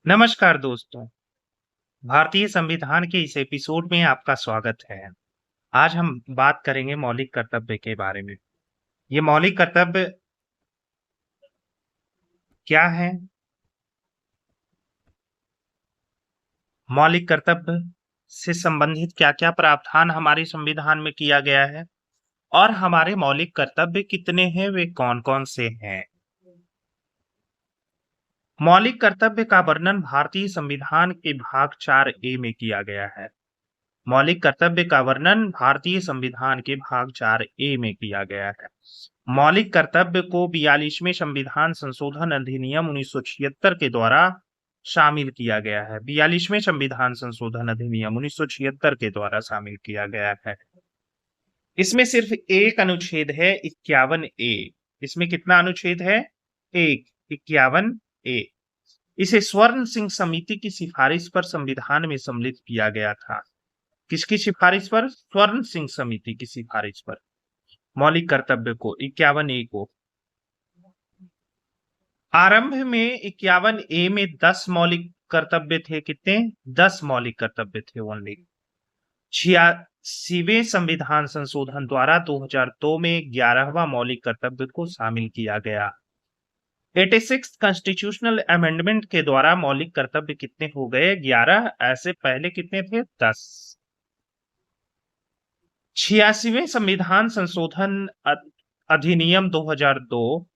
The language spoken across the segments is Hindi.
नमस्कार दोस्तों, भारतीय संविधान के इस एपिसोड में आपका स्वागत है। आज हम बात करेंगे मौलिक कर्तव्य के बारे में। ये मौलिक कर्तव्य क्या है? मौलिक कर्तव्य से संबंधित क्या-क्या प्रावधान हमारे संविधान में किया गया है और हमारे मौलिक कर्तव्य कितने हैं, वे कौन-कौन से हैं? मौलिक कर्तव्य का वर्णन भारतीय संविधान के भाग 4 ए में किया गया है। मौलिक कर्तव्य का वर्णन भारतीय संविधान के भाग 4 ए में किया गया है। मौलिक कर्तव्य को 42वें संविधान संशोधन अधिनियम 1976 के द्वारा शामिल किया गया है। 42वें संविधान संशोधन अधिनियम 1976 के द्वारा शामिल किया गया है। इसमें सिर्फ एक अनुच्छेद है 51 ए। इसमें कितना अनुच्छेद है? एक 51 ए। इसे स्वर्ण सिंह समिति की सिफारिश पर संविधान में सम्मिलित किया गया था। किसकी सिफारिश पर? स्वर्ण सिंह समिति की सिफारिश पर मौलिक कर्तव्य को 51 ए को आरंभ में 51 ए में 10 मौलिक कर्तव्य थे। कितने? 10 मौलिक कर्तव्य थे ओनली। 86वें संविधान संशोधन द्वारा 2002 में 11वां मौलिक कर्तव्य को शामिल किया गया। 86 कॉन्स्टिट्यूशनल अमेंडमेंट के द्वारा मौलिक कर्तव्य कितने हो गए? 11। ऐसे पहले कितने थे? 10। 86वें संविधान संशोधन अधिनियम 2002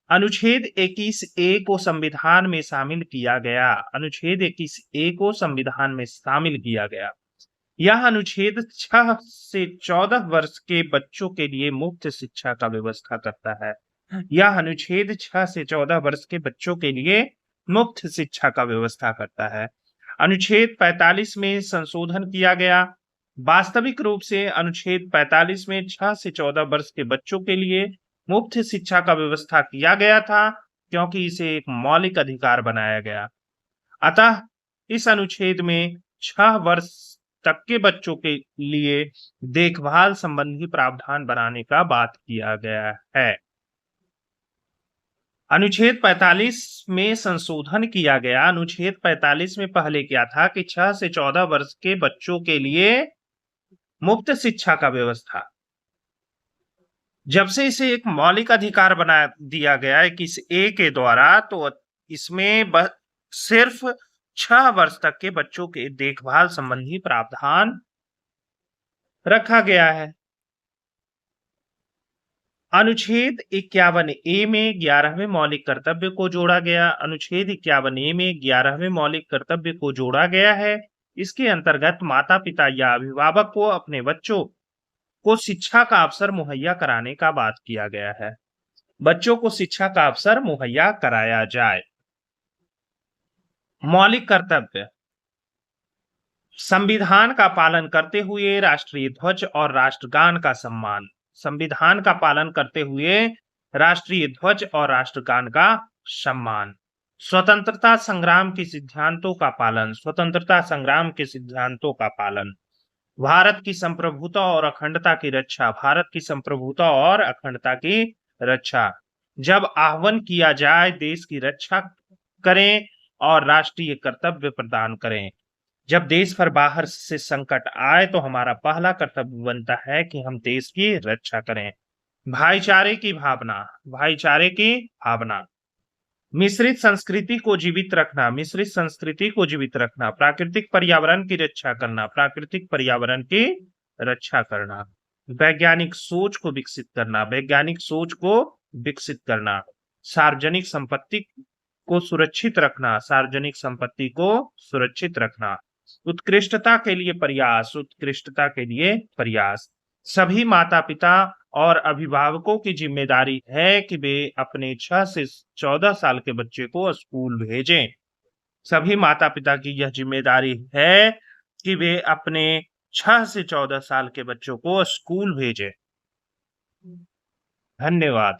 अनुच्छेद 21 ए को संविधान में शामिल किया गया। अनुच्छेद 21 ए को संविधान में शामिल किया गया। यह अनुच्छेद 6 से 14 वर्ष के बच्चों के लिए मुफ्त शिक्षा का व्यवस्था करता है। यह अनुच्छेद 6 से 14 वर्ष के बच्चों के लिए मुफ्त शिक्षा का व्यवस्था करता है। अनुच्छेद 45 में संशोधन किया गया। वास्तविक रूप से अनुच्छेद 45 में 6 से 14 वर्ष के बच्चों के लिए मुफ्त शिक्षा का व्यवस्था किया गया था, क्योंकि इसे एक मौलिक अधिकार बनाया गया। अतः इस अनुच्छेद में 6 वर्ष तक के बच्चों के लिए देखभाल संबंधी प्रावधान बनाने का बात किया गया है। अनुच्छेद 45 में संशोधन किया गया। अनुच्छेद 45 में पहले क्या था कि 6 से 14 वर्ष के बच्चों के लिए मुफ्त शिक्षा का व्यवस्था। जब से इसे एक मौलिक अधिकार बना दिया गया है किस ए के द्वारा, तो इसमें सिर्फ 6 वर्ष तक के बच्चों के देखभाल संबंधी प्रावधान रखा गया है। अनुच्छेद 51 ए में 11वें मौलिक कर्तव्य को जोड़ा गया। अनुच्छेद 51 ए में 11वें मौलिक कर्तव्य को जोड़ा गया है। इसके अंतर्गत माता पिता या अभिभावक को अपने बच्चों को शिक्षा का अवसर मुहैया कराने का बात किया गया है। बच्चों को शिक्षा का अवसर मुहैया कराया जाए। मौलिक कर्तव्य संविधान का पालन करते हुए राष्ट्रीय ध्वज और राष्ट्रगान का सम्मान। संविधान का पालन करते हुए राष्ट्रीय ध्वज और राष्ट्रगान का सम्मान। स्वतंत्रता संग्राम के सिद्धांतों का पालन। स्वतंत्रता संग्राम के सिद्धांतों का पालन। भारत की संप्रभुता और अखंडता की रक्षा। भारत की संप्रभुता और अखंडता की रक्षा। जब आह्वान किया जाए देश की रक्षा करें और राष्ट्रीय कर्तव्य प्रदान करें। जब देश पर बाहर से संकट आए तो हमारा पहला कर्तव्य बनता है कि हम देश की रक्षा करें। भाईचारे की भावना। भाईचारे की भावना। मिश्रित संस्कृति को जीवित रखना। मिश्रित संस्कृति को जीवित रखना। प्राकृतिक पर्यावरण की रक्षा करना। प्राकृतिक पर्यावरण की रक्षा करना। वैज्ञानिक सोच को विकसित करना। वैज्ञानिक सोच को विकसित करना। सार्वजनिक संपत्ति को सुरक्षित रखना। सार्वजनिक संपत्ति को सुरक्षित रखना। उत्कृष्टता के लिए प्रयास। उत्कृष्टता के लिए प्रयास। सभी माता पिता और अभिभावकों की जिम्मेदारी है कि वे अपने 6 से 14 साल के बच्चे को स्कूल भेजें। सभी माता पिता की यह जिम्मेदारी है कि वे अपने 6 से 14 साल के बच्चों को स्कूल भेजें। धन्यवाद।